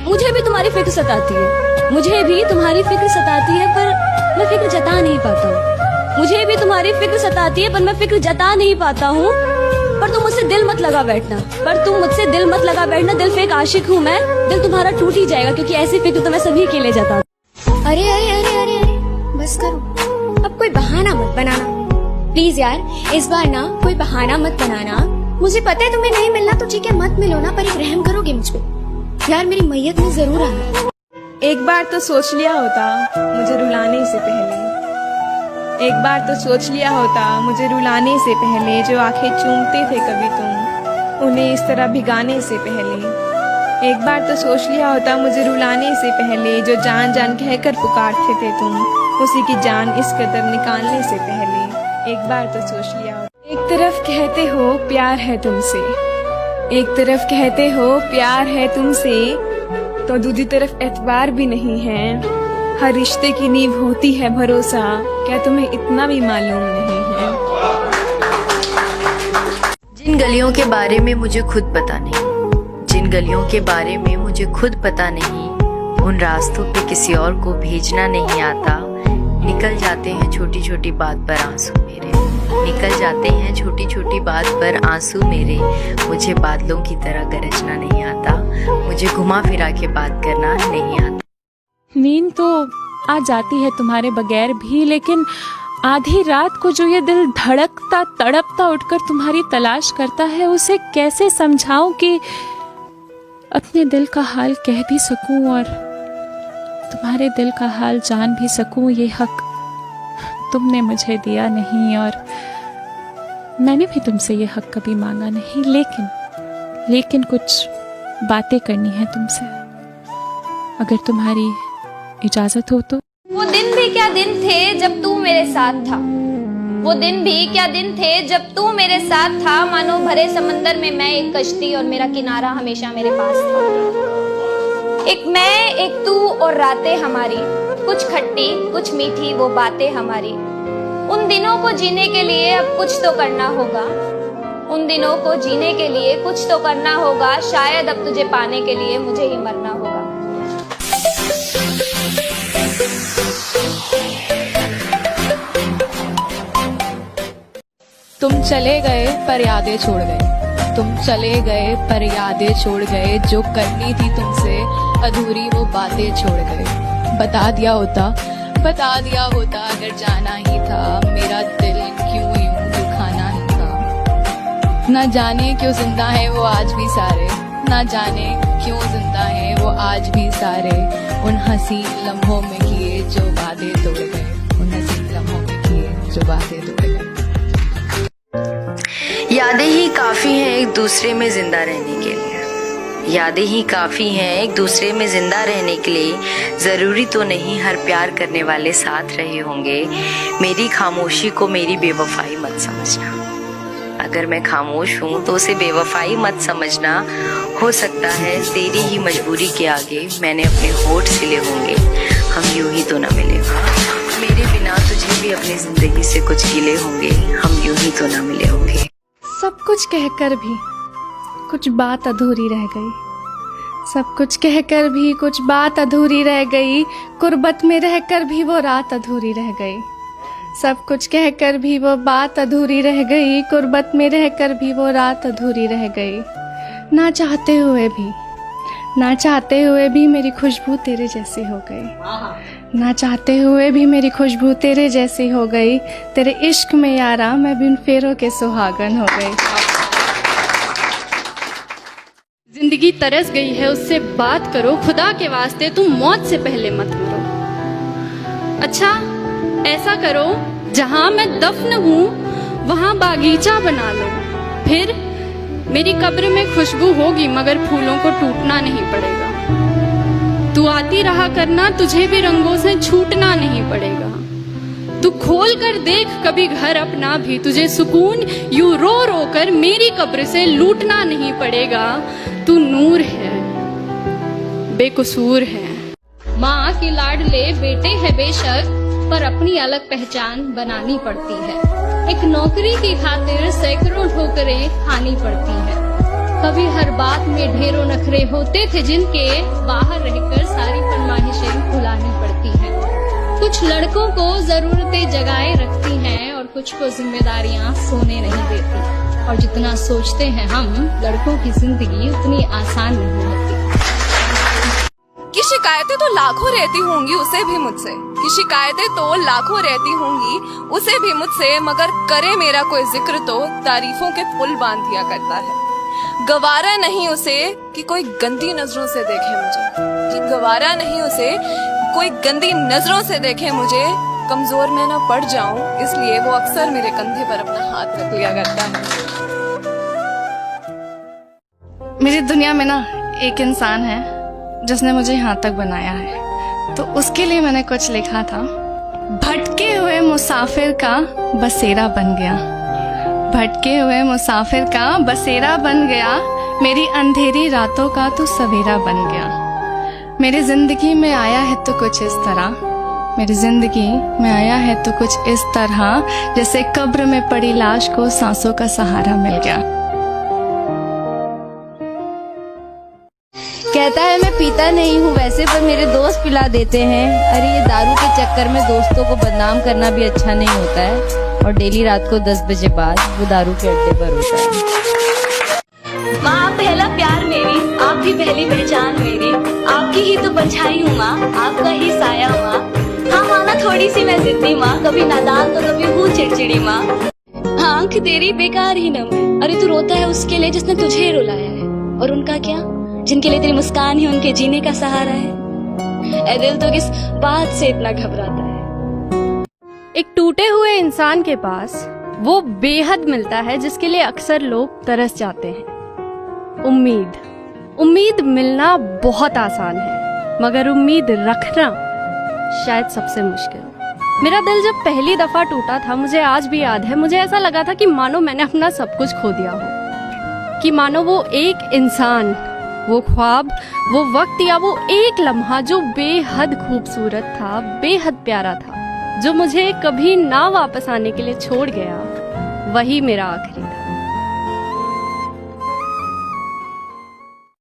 मुझे भी तुम्हारी फिक्र सताती है, मुझे भी तुम्हारी फिक्र सताती है, पर मैं फिक्र जता नहीं पाता हूँ। मुझे भी तुम्हारी फिक्र सताती है, पर मैं फिक्र जता नहीं पाता हूँ। पर तुम मुझसे दिल मत लगा बैठना, दिल फेक आशिक हूँ मैं, दिल तुम्हारा टूट ही जाएगा, क्योंकि ऐसी फिक्र तो मैं सभी के लिए जता। अरे अरे अरे अरे अरे बस करो, अब कोई बहाना मत बनाना प्लीज यार। इस बार ना कोई बहाना मत बनाना। मुझे पता है तुम्हें नहीं मिलना तो ठीक है, मत मिलो ना, पर एक रहम करोगे मुझ पे यार, मेरी मैयत में जरूर आना। एक बार तो सोच लिया होता मुझे रुलाने से पहले, एक बार तो सोच लिया होता मुझे रुलाने से पहले, जो आंखें चूमते थे कभी तुम उन्हें इस तरह भिगाने से पहले। एक बार तो सोच लिया होता मुझे रुलाने से पहले, जो जान जान कहकर पुकारते थे तुम उसी की जान इस कदर निकालने से पहले। एक बार तो सोच लिया होता। एक तरफ कहते हो प्यार है तुमसे, एक तरफ कहते हो प्यार है तुमसे, तो दूसरी तरफ एतबार भी नहीं है। हर रिश्ते की नींव होती है भरोसा, क्या तुम्हें इतना भी मालूम नहीं है? जिन गलियों के बारे में मुझे खुद पता नहीं, जिन गलियों के बारे में मुझे खुद पता नहीं, उन रास्तों पे किसी और को भेजना नहीं आता। निकल जाते हैं छोटी छोटी बात पर आंसू मेरे, निकल जाते हैं छोटी छोटी बात पर आंसू मेरे। मुझे बादलों की तरह गरजना नहीं आता, मुझे घुमा फिरा के बात करना नहीं आता। नींद तो आ जाती है तुम्हारे बगैर भी, लेकिन आधी रात को जो ये दिल धड़कता तड़पता उठकर तुम्हारी तलाश करता है, उसे कैसे समझाऊं कि अपने दिल का हाल कह भी सकूं और तुम्हारे दिल का हाल जान भी सकूं। ये हक तुमने मुझे दिया नहीं और मैंने भी तुमसे ये हक कभी मांगा नहीं, लेकिन कुछ बातें करनी है तुमसे, अगर तुम्हारी इजाजत हो तो। वो दिन भी क्या दिन थे जब तू मेरे साथ था, वो दिन भी क्या दिन थे जब तू मेरे साथ था। मानो भरे समंदर में मैं एक कश्ती और मेरा किनारा हमेशा मेरे पास था। एक मैं एक तू और रातें हमारी, कुछ खट्टी कुछ मीठी वो बातें हमारी। उन दिनों को जीने के लिए अब कुछ तो करना होगा, उन दिनों को जीने के लिए कुछ तो करना होगा। शायद अब तुझे पाने के लिए मुझे ही मरना होगा। तुम चले गए पर यादें छोड़ गए, तुम चले गए पर यादें छोड़ गए, जो करनी थी तुमसे अधूरी वो बातें छोड़ गए। बता दिया होता अगर जाना ही था, मेरा दिल क्यों यूं दुखाना ही था। ना जाने क्यों जिंदा है वो आज भी सारे, ना जाने क्यों जिंदा है वो आज भी सारे। उन हसीन लम्हों में किए जो वादे तोड़ गए, उन हसीन लम्हों में किए जो वादे तोड़ गए। यादें ही काफी हैं एक दूसरे में जिंदा रहने के लिए, यादें ही काफी हैं एक दूसरे में जिंदा रहने के लिए। जरूरी तो नहीं हर प्यार करने वाले साथ रहे होंगे। मेरी खामोशी को मेरी बेवफाई मत समझना, अगर मैं खामोश हूँ तो उसे बेवफाई मत समझना। हो सकता है तेरी ही मजबूरी के आगे मैंने अपने होठ सिले होंगे, हम यूं ही तो न मिले। मेरे बिना तुझे भी अपनी जिंदगी से कुछ गिले होंगे, हम यूं ही तो न मिले होंगे। सब कुछ कहकर भी कुछ बात अधूरी रह गई, सब कुछ कहकर भी कुछ बात अधूरी रह गई। कुर्बत में रहकर भी वो रात अधूरी रह गई, सब कुछ कहकर भी वो बात अधूरी रह गई। कुर्बत में रहकर भी वो रात अधूरी रह गई। ना चाहते हुए भी मेरी खुशबू तेरे जैसी हो गई, ना चाहते हुए भी मेरी खुशबू तेरे जैसी हो गई। तेरे इश्क में यारा मैं बिन फेरों के सुहागन हो गई। जिंदगी तरस गई है उससे बात करो, खुदा के वास्ते तुम मौत से पहले मत मरो। अच्छा ऐसा करो जहां मैं दफन हूँ वहां बागीचा बना लो, फिर मेरी कब्र में खुशबू होगी मगर फूलों को टूटना नहीं पड़ेगा। तू आती रहा करना, तुझे भी रंगों से छूटना नहीं पड़ेगा। तू खोल कर देख कभी घर अपना भी, तुझे सुकून यूं रो रो कर मेरी कब्र से लूटना नहीं पड़ेगा। तू नूर है बेकसूर है, माँ की लाडले बेटे है बेशक, पर अपनी अलग पहचान बनानी पड़ती है। एक नौकरी की खातिर सैकड़ों ठोकरें खानी पड़ती है। कभी हर बात में ढेरों नखरे होते थे जिनके, बाहर रहकर सारी फरमाइशें भुलानी पड़ती हैं। कुछ लड़कों को जरूरतें जगाए रखती हैं और कुछ को जिम्मेदारियां सोने नहीं देती। और जितना सोचते हैं हम, लड़कों की जिंदगी उतनी आसान नहीं होती। कि शिकायतें तो लाखों रहती होंगी उसे भी मुझसे, कि शिकायतें तो लाखों रहती होंगी उसे भी मुझसे, मगर करे मेरा कोई जिक्र तो तारीफों के पुल बांध दिया करता है। गवारा नहीं उसे कि कोई गंदी नजरों से देखे मुझे, कि गवारा नहीं उसे कोई गंदी नजरों से देखे मुझे। कमजोर मैं ना पड़ जाऊं इसलिए वो अक्सर मेरे कंधे पर अपना हाथ रख लिया करता है। मेरी दुनिया में ना एक इंसान है जिसने मुझे यहाँ तक बनाया है, तो उसके लिए मैंने कुछ लिखा था। भटके हुए मुसाफिर का बसेरा बन गया, भटके हुए मुसाफिर का बसेरा बन गया, मेरी अंधेरी रातों का तू सवेरा बन गया। मेरी जिंदगी में आया है तो कुछ इस तरह, मेरी जिंदगी में आया है तो कुछ इस तरह, जैसे कब्र में पड़ी लाश को सांसों का सहारा मिल गया। कहता है मैं पीता नहीं हूँ वैसे, पर मेरे दोस्त पिला देते हैं। अरे ये दारू के चक्कर में दोस्तों को बदनाम करना भी अच्छा नहीं होता है, और डेली रात को 10 बजे बाद वो दारू के अड्डे पर होता है। माँ आप पहला प्यार मेरी, आप भी पहली पहचान मेरी, आपकी ही तो परछाई हूँ माँ, आपका ही साया माँ। हाँ माना थोड़ी सी मैं जिद्दी माँ, कभी नादान तो कभी हूँ चिड़चिड़ी माँ। आंख तेरी बेकार ही नम है, अरे तू रोता है उसके लिए जिसने तुझे रुलाया है, और उनका क्या, जिनके लिए तेरी मुस्कान ही उनके जीने का सहारा है। ऐ दिल तो किस बात से इतना घबराता है। एक टूटे हुए इंसान के पास वो बेहद मिलता है जिसके लिए अक्सर लोग तरस जाते हैं। उम्मीद। उम्मीद मिलना बहुत आसान है, मगर उम्मीद रखना शायद सबसे मुश्किल। मेरा दिल जब पहली दफा टूटा था, मुझे आज भी याद है, मुझे ऐसा लगा था कि मानो मैंने अपना सब कुछ खो दिया हो, कि मानो वो एक इंसान, वो ख्वाब, वो वक्त या वो एक लम्हा जो बेहद खूबसूरत था, बेहद प्यारा था, जो मुझे कभी ना वापस आने के लिए छोड़ गया, वही मेरा आखिरी था।